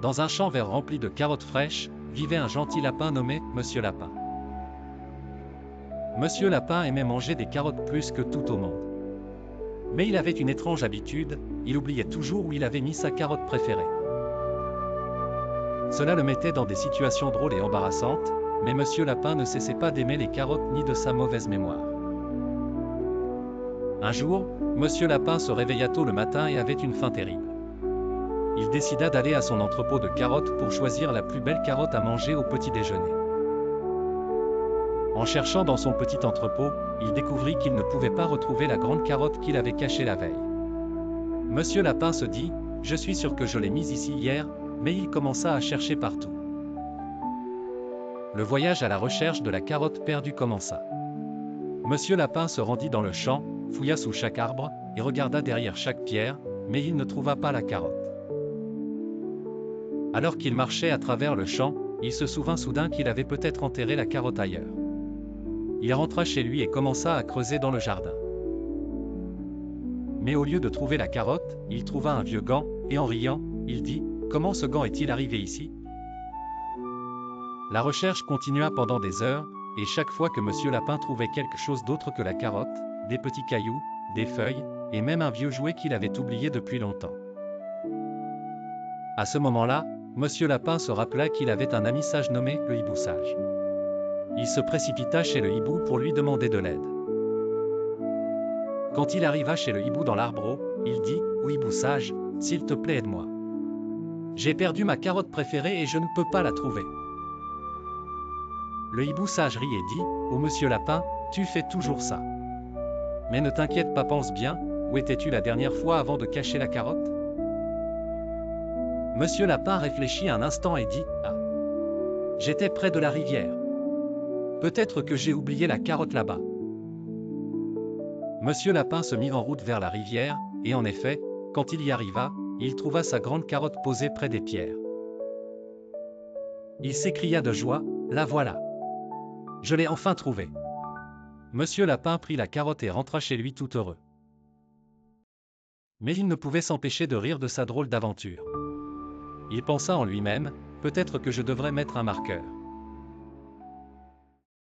Dans un champ vert rempli de carottes fraîches, vivait un gentil lapin nommé Monsieur Lapin. Monsieur Lapin aimait manger des carottes plus que tout au monde. Mais il avait une étrange habitude, il oubliait toujours où il avait mis sa carotte préférée. Cela le mettait dans des situations drôles et embarrassantes, mais Monsieur Lapin ne cessait pas d'aimer les carottes ni de sa mauvaise mémoire. Un jour, Monsieur Lapin se réveilla tôt le matin et avait une faim terrible. Il décida d'aller à son entrepôt de carottes pour choisir la plus belle carotte à manger au petit déjeuner. En cherchant dans son petit entrepôt, il découvrit qu'il ne pouvait pas retrouver la grande carotte qu'il avait cachée la veille. Monsieur Lapin se dit, « Je suis sûr que je l'ai mise ici hier », mais il commença à chercher partout. Le voyage à la recherche de la carotte perdue commença. Monsieur Lapin se rendit dans le champ, fouilla sous chaque arbre, et regarda derrière chaque pierre, mais il ne trouva pas la carotte. Alors qu'il marchait à travers le champ, il se souvint soudain qu'il avait peut-être enterré la carotte ailleurs. Il rentra chez lui et commença à creuser dans le jardin. Mais au lieu de trouver la carotte, il trouva un vieux gant, et en riant, il dit « Comment ce gant est-il arrivé ici ?» La recherche continua pendant des heures, et chaque fois que Monsieur Lapin trouvait quelque chose d'autre que la carotte, des petits cailloux, des feuilles, et même un vieux jouet qu'il avait oublié depuis longtemps. À ce moment-là, Monsieur Lapin se rappela qu'il avait un ami sage nommé le hibou sage. Il se précipita chez le hibou pour lui demander de l'aide. Quand il arriva chez le hibou dans l'arbre, il dit « Ô hibou sage, s'il te plaît aide-moi. J'ai perdu ma carotte préférée et je ne peux pas la trouver. » Le hibou sage rit et dit « Ô Monsieur Lapin, tu fais toujours ça. Mais ne t'inquiète pas, pense bien, où étais-tu la dernière fois avant de cacher la carotte ?» Monsieur Lapin réfléchit un instant et dit « Ah, j'étais près de la rivière. Peut-être que j'ai oublié la carotte là-bas. » Monsieur Lapin se mit en route vers la rivière, et en effet, quand il y arriva, il trouva sa grande carotte posée près des pierres. Il s'écria de joie, « La voilà! Je l'ai enfin trouvée !» Monsieur Lapin prit la carotte et rentra chez lui tout heureux. Mais il ne pouvait s'empêcher de rire de sa drôle d'aventure. Il pensa en lui-même, « Peut-être que je devrais mettre un marqueur.